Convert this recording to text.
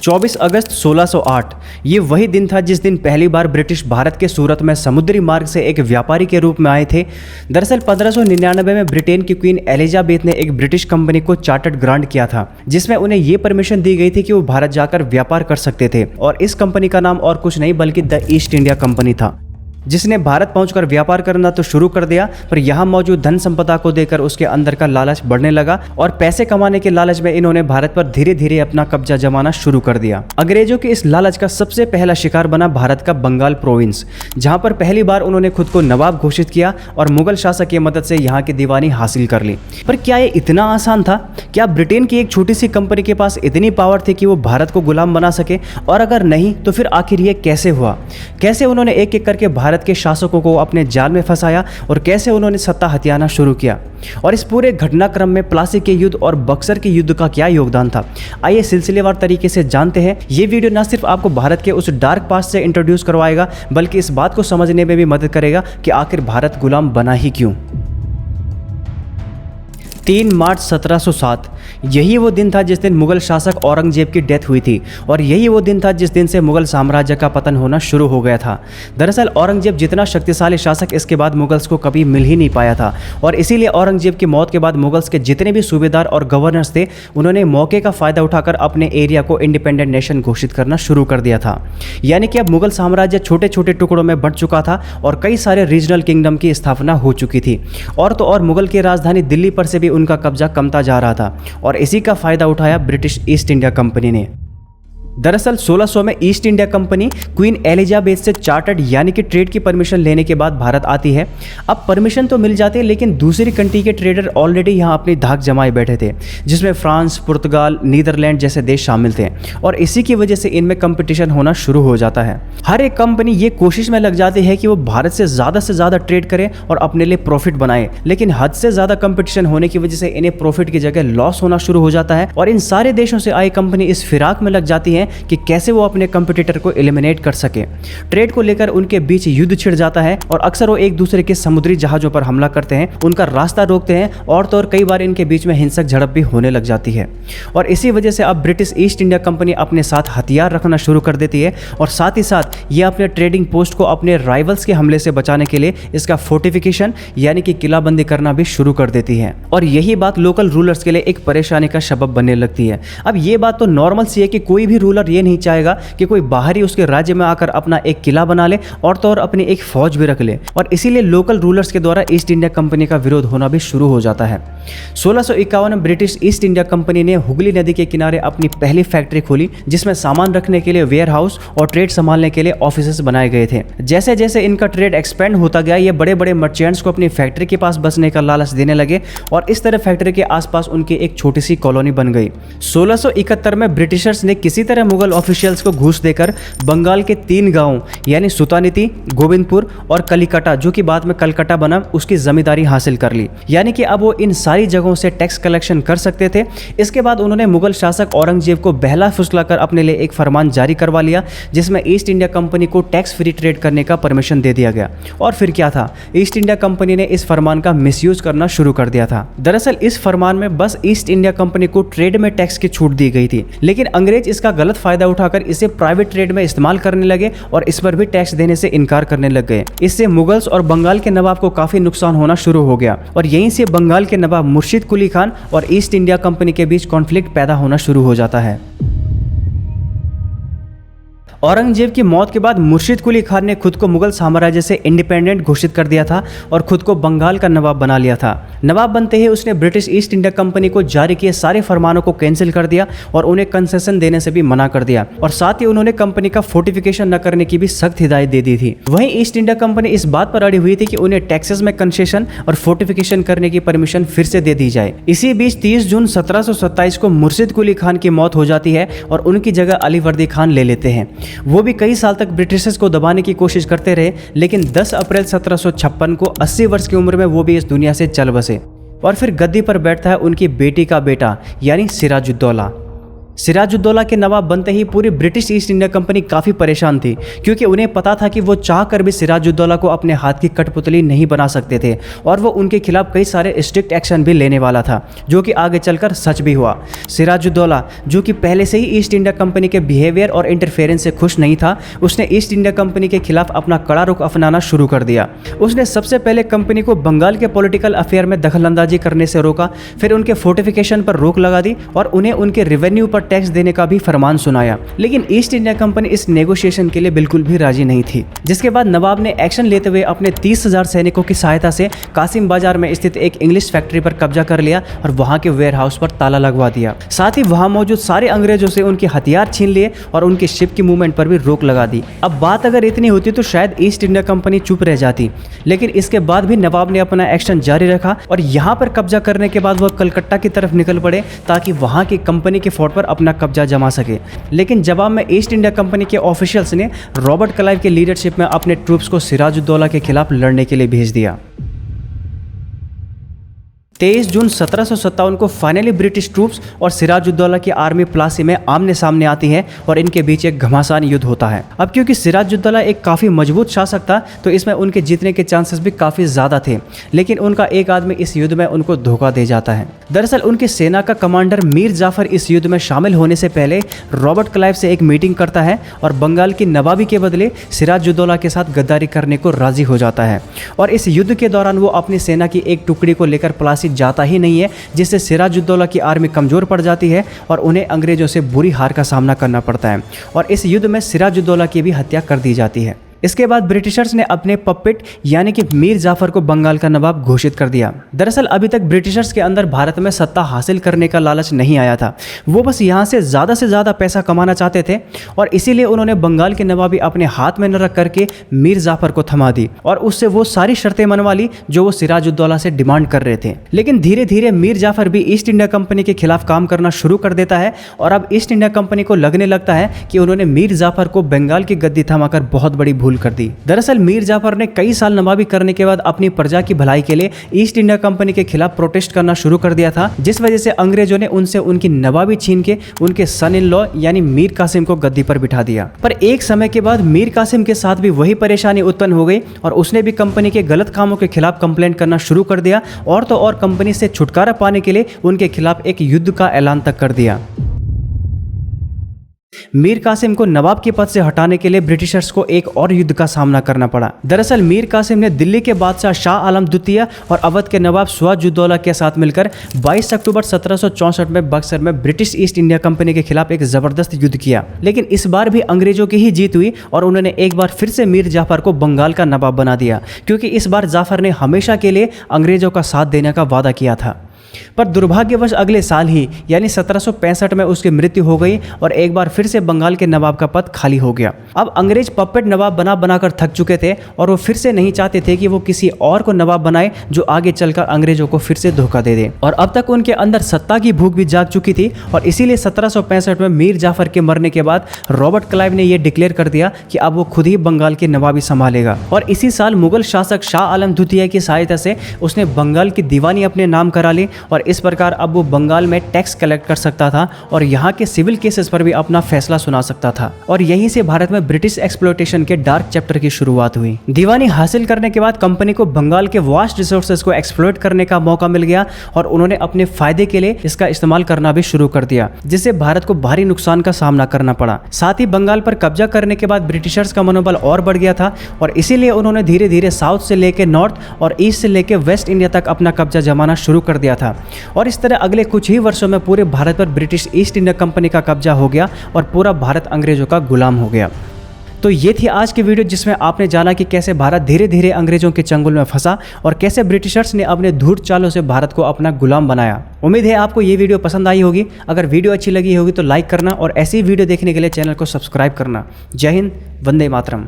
24 अगस्त 1608 ये वही दिन था जिस दिन पहली बार ब्रिटिश भारत के सूरत में समुद्री मार्ग से एक व्यापारी के रूप में आए थे। दरअसल 1599 में ब्रिटेन की क्वीन एलिजाबेथ ने एक ब्रिटिश कंपनी को चार्टर्ड ग्रांट किया था, जिसमें उन्हें ये परमिशन दी गई थी कि वो भारत जाकर व्यापार कर सकते थे। और इस कंपनी का नाम और कुछ नहीं बल्कि द ईस्ट इंडिया कंपनी था, जिसने भारत पहुंचकर व्यापार करना तो शुरू कर दिया, पर यहाँ मौजूद धन संपदा को देखकर उसके अंदर का लालच बढ़ने लगा और पैसे कमाने के लालच में इन्होंने भारत पर धीरे धीरे अपना कब्जा जमाना शुरू कर दिया। अंग्रेजों के इस लालच का सबसे पहला शिकार बना भारत का बंगाल प्रोविंस, जहाँ पर पहली बार उन्होंने खुद को नवाब घोषित किया और मुगल शासक की मदद से यहाँ की दीवानी हासिल कर ली। पर क्या ये इतना आसान था? क्या ब्रिटेन की एक छोटी सी कंपनी के पास इतनी पावर थी कि वो भारत को गुलाम बना सके? और अगर नहीं तो फिर आखिर ये कैसे हुआ? कैसे उन्होंने एक एक करके भारत के शासकों को अपने जाल में फंसाया और कैसे उन्होंने सत्ता हथियाना शुरू किया? और इस पूरे घटनाक्रम में प्लासी के युद्ध और बक्सर के युद्ध का क्या योगदान था? आइए सिलसिलेवार तरीके से जानते हैं। ये वीडियो न सिर्फ आपको भारत के उस डार्क पास्ट से इंट्रोड्यूस करवाएगा, बल्कि इस बात को समझने में भी मदद करेगा कि आखिर भारत गुलाम बना ही क्यों। 3 मार्च 1707 यही वो दिन था जिस दिन मुगल शासक औरंगजेब की डेथ हुई थी और यही वो दिन था जिस दिन से मुगल साम्राज्य का पतन होना शुरू हो गया था। दरअसल औरंगजेब जितना शक्तिशाली शासक इसके बाद मुगल्स को कभी मिल ही नहीं पाया था और इसीलिए औरंगजेब की मौत के बाद मुगल्स के जितने भी सूबेदार और गवर्नर्स थे, उन्होंने मौके का फ़ायदा उठाकर अपने एरिया को इंडिपेंडेंट नेशन घोषित करना शुरू कर दिया था। यानी कि अब मुगल साम्राज्य छोटे छोटे टुकड़ों में बंट चुका था और कई सारे रीजनल किंगडम की स्थापना हो चुकी थी। और तो और मुगल की राजधानी दिल्ली पर से भी उनका कब्जा कमता जा रहा था और इसी का फायदा उठाया ब्रिटिश ईस्ट इंडिया कंपनी ने। दरअसल 1600 में east India company queen Elizabeth से चार्टर्ड यानी कि ट्रेड की परमिशन लेने के बाद भारत आती है। अब परमिशन तो मिल जाती है, लेकिन दूसरी कंट्री के ट्रेडर ऑलरेडी यहाँ अपनी धाक जमाए बैठे थे, जिसमें फ्रांस, पुर्तगाल, नीदरलैंड जैसे देश शामिल थे और इसी की वजह से इनमें कंपटीशन होना शुरू हो जाता है। हर एक कंपनी ये कोशिश में लग जाती है कि वो भारत से ज़्यादा ट्रेड करे और अपने लिए प्रॉफिट बनाए, लेकिन हद से ज़्यादा कंपटीशन होने की वजह से इन्हें प्रॉफिट की जगह लॉस होना शुरू हो जाता है और इन सारे देशों से आई कंपनी इस फिराक में लग जाती है कि कैसे वो अपने कंपटीटर को एलिमिनेट कर सके। ट्रेड को लेकर उनके बीच युद्ध छिड़ जाता है और अक्सर वो एक दूसरे के समुद्री जहाजों पर हमला करते हैं, उनका रास्ता रोकते हैं और तो और कई बार इनके बीच में हिंसक झड़प भी होने लग जाती है। और इसी वजह से अब ब्रिटिश ईस्ट इंडिया कंपनी अपने साथ हथियार रखना शुरू कर देती है और साथ ही साथ ये अपने ट्रेडिंग पोस्ट को अपने राइवल्स के हमले से बचाने के लिए इसका फोर्टिफिकेशन यानी कि किलाबंदी करना भी शुरू कर देती है। और यही बात लोकल रूलर्स के लिए एक परेशानी का सबब बनने लगती है। अब ये बात तो नॉर्मल सी है कि कोई भी रूलर ये नहीं चाहेगा कि कोई बाहरी उसके राज्य में आकर अपना एक किला बना ले और तो और अपनी एक फौज भी रख ले, और इसीलिए लोकल रूलर्स के द्वारा ईस्ट इंडिया कंपनी का विरोध होना भी शुरू हो जाता है। 1651 में ब्रिटिश ईस्ट इंडिया कंपनी ने हुगली नदी के किनारे अपनी पहली फैक्ट्री खोली, जिसमें सामान रखने के लिए वेयर हाउस और ट्रेड संभालने के लिए ऑफिसेस बनाए गए थे। जैसे जैसे इनका ट्रेड एक्सपेंड होता गया, ये बड़े बड़े मर्चेंट्स को अपनी फैक्ट्री के पास बसने का लालच देने लगे और इस तरह फैक्ट्री के आसपास उनकी एक छोटी सी कॉलोनी बन गई। 1671 में ब्रिटिशर्स ने किसी तरह मुगल ऑफिशियल्स को घूस देकर बंगाल के 3 गांवों यानी सुतानीति, गोविंदपुर और कलिकटा, जो कि बाद में कलकत्ता बना, उसकी जमींदारी हासिल कर ली। यानी कि अब वो इन सारी जगहों से टैक्स कलेक्शन कर सकते थे। इसके बाद उन्होंने मुगल शासक औरंगजेब को बहला फुसलाकर अपने लिए एक फरमान जारी करवा लिया, जिसमें ईस्ट इंडिया कंपनी को टैक्स फ्री ट्रेड करने का परमिशन दे दिया गया। और फिर क्या था, ईस्ट इंडिया कंपनी ने इस फरमान का मिसयूज करना शुरू कर दिया था। दरअसल इस फरमान में बस ईस्ट इंडिया कंपनी को ट्रेड में टैक्स की छूट दी गई थी, लेकिन अंग्रेज इसका गलत फायदा उठाकर इसे प्राइवेट ट्रेड में इस्तेमाल करने लगे और इस पर भी टैक्स देने से इनकार करने लग गए। इससे मुगल्स और बंगाल के नवाब को काफी नुकसान होना शुरू हो गया और यहीं से बंगाल के नवाब मुर्शिद कुली खान और ईस्ट इंडिया कंपनी के बीच कॉन्फ्लिक्ट पैदा होना शुरू हो जाता है। औरंगजेब की मौत के बाद मुर्शिद कुली खान ने खुद को मुगल साम्राज्य से इंडिपेंडेंट घोषित कर दिया था और खुद को बंगाल का नवाब बना लिया था। नवाब बनते ही उसने ब्रिटिश ईस्ट इंडिया कंपनी को जारी किए सारे फरमानों को कैंसिल कर दिया और उन्हें कंसेशन देने से भी मना कर दिया और साथ ही उन्होंने कंपनी का फोर्टिफिकेशन न करने की भी सख्त हिदायत दे दी थी। वहीं ईस्ट इंडिया कंपनी इस बात पर अड़ी हुई थी कि उन्हें टैक्सेस में कंसेशन और फोर्टिफिकेशन करने की परमिशन फिर से दे दी जाए। इसी बीच 30 जून 1727 को मुर्शिद कुली खान की मौत हो जाती है और उनकी जगह अली वर्दी खान ले लेते हैं। वो भी कई साल तक ब्रिटिशर्स को दबाने की कोशिश करते रहे, लेकिन 10 अप्रैल 1756 को 80 वर्ष की उम्र में वो भी इस दुनिया से चल बसे और फिर गद्दी पर बैठता है उनकी बेटी का बेटा यानी सिराजुद्दौला। सिराजुद्दौला के नवाब बनते ही पूरी ब्रिटिश ईस्ट इंडिया कंपनी काफ़ी परेशान थी, क्योंकि उन्हें पता था कि वो चाह कर भी सिराजुद्दौला को अपने हाथ की कठपुतली नहीं बना सकते थे और वो उनके खिलाफ कई सारे स्ट्रिक्ट एक्शन भी लेने वाला था, जो कि आगे चलकर सच भी हुआ। सिराजुद्दौला, जो कि पहले से ही ईस्ट इंडिया कंपनी के बिहेवियर और इंटरफेरेंस से खुश नहीं था, उसने ईस्ट इंडिया कंपनी के खिलाफ अपना कड़ा रुख अपनाना शुरू कर दिया। उसने सबसे पहले कंपनी को बंगाल के पॉलिटिकल अफेयर में दखलंदाजी करने से रोका, फिर उनके फोर्टिफिकेशन पर रोक लगा दी और उन्हें उनके रेवेन्यू पर टैक्स देने का भी फरमान सुनाया। लेकिन ईस्ट इंडिया कंपनी इस नेगोशिएशन के लिए बिल्कुल भी राजी नहीं थी, जिसके बाद नवाब ने एक्शन लेते हुए अपने 30,000 सैनिकों की सहायता से कासिम बाजार में स्थित एक इंग्लिश फैक्ट्री पर कब्जा कर लिया और वहां के वेयर हाउस पर ताला लगवा दिया। साथ ही वहां मौजूद सारे अंग्रेजों से उनके हथियार छीन लिए और उनकी शिप की मूवमेंट पर भी रोक लगा दी। अब बात अगर इतनी होती तो शायद ईस्ट इंडिया कंपनी चुप रह जाती, लेकिन इसके बाद भी नवाब ने अपना एक्शन जारी रखा और यहाँ पर कब्जा करने के बाद वह कलकत्ता की तरफ निकल पड़े ताकि वहाँ की कंपनी के फोर्ट पर अपना कब्जा जमा सके। लेकिन जवाब में ईस्ट इंडिया कंपनी के ऑफिशियल्स ने रॉबर्ट क्लाइव के लीडरशिप में अपने ट्रूप्स को सिराजुद्दौला के खिलाफ लड़ने के लिए भेज दिया। 23 जून 1757 को फाइनली ब्रिटिश ट्रूप्स और सिराजुद्दौला की आर्मी प्लासी में आमने सामने आती है और इनके बीच एक घमासान युद्ध होता है। अब क्योंकि सिराजुद्दौला एक काफ़ी मजबूत शासक था तो इसमें उनके जीतने के चांसेस भी काफ़ी ज़्यादा थे, लेकिन उनका एक आदमी इस युद्ध में उनको धोखा दे जाता है। दरअसल उनकी सेना का कमांडर मीर जाफर इस युद्ध में शामिल होने से पहले रॉबर्ट क्लाइव से एक मीटिंग करता है और बंगाल की नवाबी के बदले सिराजुद्दौला के साथ गद्दारी करने को राजी हो जाता है। और इस युद्ध के दौरान वो अपनी सेना की एक टुकड़ी को लेकर प्लासी जाता ही नहीं है, जिससे सिराजुद्दौला की आर्मी कमजोर पड़ जाती है और उन्हें अंग्रेजों से बुरी हार का सामना करना पड़ता है और इस युद्ध में सिराजुद्दौला की भी हत्या कर दी जाती है। इसके बाद ब्रिटिशर्स ने अपने पपेट यानी कि मीर जाफर को बंगाल का नवाब घोषित कर दिया। दरअसल अभी तक ब्रिटिशर्स के अंदर भारत में सत्ता हासिल करने का लालच नहीं आया था, वो बस यहाँ से ज़्यादा पैसा कमाना चाहते थे और इसीलिए उन्होंने बंगाल की नवाबी अपने हाथ में न रख करके मीर जाफर को थमा दी और उससे वो सारी शर्तें मनवा ली जो वो सिराजुद्दौला से डिमांड कर रहे थे। लेकिन धीरे धीरे मीर जाफर भी ईस्ट इंडिया कंपनी के खिलाफ काम करना शुरू कर देता है और अब ईस्ट इंडिया कंपनी को लगने लगता है कि उन्होंने मीर जाफर को बंगाल की गद्दी थमाकर बहुत बड़ी भूल कर दी। दरअसल मीर जाफर ने कई साल नवाबी करने के बाद अपनी प्रजा की भलाई के लिए ईस्ट इंडिया कंपनी के खिलाफ प्रोटेस्ट करना शुरू कर दिया था, जिस वजह से अंग्रेजों ने उनसे उनकी नवाबी छीन के उनके सन इन लॉ यानी मीर कासिम को गद्दी पर बिठा दिया। पर एक समय के बाद मीर कासिम के साथ भी वही परेशानी उत्पन्न हो गई और उसने भी कंपनी के गलत कामों के खिलाफ कंप्लेंट करना शुरू कर दिया और तो और कंपनी से छुटकारा पाने के लिए उनके खिलाफ एक युद्ध का ऐलान तक कर दिया। मीर कासिम को नवाब के पद से हटाने के लिए ब्रिटिशर्स को एक और युद्ध का सामना करना पड़ा। दरअसल मीर कासिम ने दिल्ली के बादशाह शाह आलम द्वितीय और अवध के नवाब सिराजुद्दौला के साथ मिलकर 22 अक्टूबर 1764 में बक्सर में ब्रिटिश ईस्ट इंडिया कंपनी के खिलाफ एक जबरदस्त युद्ध किया। लेकिन इस बार भी अंग्रेजों की ही जीत हुई और उन्होंने एक बार फिर से मीर जाफर को बंगाल का नवाब बना दिया, क्योंकि इस बार जाफर ने हमेशा के लिए अंग्रेजों का साथ देने का वादा किया था। पर दुर्भाग्यवश अगले साल ही यानी 1765 में उसकी मृत्यु हो गई और एक बार फिर से बंगाल के नवाब का पद खाली हो गया। अब अंग्रेज पपेट नवाब बनाकर थक चुके थे और वो फिर से नहीं चाहते थे कि वो किसी और को नवाब बनाए जो आगे चलकर अंग्रेजों को फिर से धोखा दे दे। और अब तक उनके अंदर सत्ता की भूख भी जाग चुकी थी और इसीलिए 1765 में मीर जाफर के मरने के बाद रॉबर्ट क्लाइव ने यह डिक्लेयर कर दिया कि अब वो खुद ही बंगाल की नवाबी संभालेगा। और इसी साल मुगल शासक शाह आलम द्वितीय की सहायता से उसने बंगाल की दीवानी अपने नाम करा ली और इस प्रकार अब वो बंगाल में टैक्स कलेक्ट कर सकता था और यहाँ के सिविल केसेस पर भी अपना फैसला सुना सकता था। और यहीं से भारत में ब्रिटिश एक्सप्लॉयटेशन के डार्क चैप्टर की शुरुआत हुई। दीवानी हासिल करने के बाद कंपनी को बंगाल के वास्ट रिसोर्सेज को एक्सप्लॉयट करने का मौका मिल गया और उन्होंने अपने फायदे के लिए इसका इस्तेमाल करना भी शुरू कर दिया, जिससे भारत को भारी नुकसान का सामना करना पड़ा। साथ ही बंगाल पर कब्जा करने के बाद ब्रिटिशर्स का मनोबल और बढ़ गया था और इसीलिए उन्होंने धीरे धीरे साउथ से लेकर नॉर्थ और ईस्ट से लेकर वेस्ट इंडिया तक अपना कब्जा जमाना शुरू कर दिया था। और इस तरह अगले कुछ ही वर्षों में पूरे भारत पर ब्रिटिश ईस्ट इंडिया कंपनी का कब्जा हो गया और पूरा भारत अंग्रेजों का गुलाम हो गया। तो ये थी आज की वीडियो जिसमें आपने जाना कि कैसे भारत धीरे धीरे अंग्रेजों के चंगुल में फंसा और कैसे ब्रिटिशर्स ने अपने धूर्त चालों से भारत को अपना गुलाम बनाया। उम्मीद है आपको ये वीडियो पसंद आई होगी। अगर वीडियो अच्छी लगी होगी तो लाइक करना और ऐसी वीडियो देखने के लिए चैनल को सब्सक्राइब करना। जय हिंद, वंदे मातरम।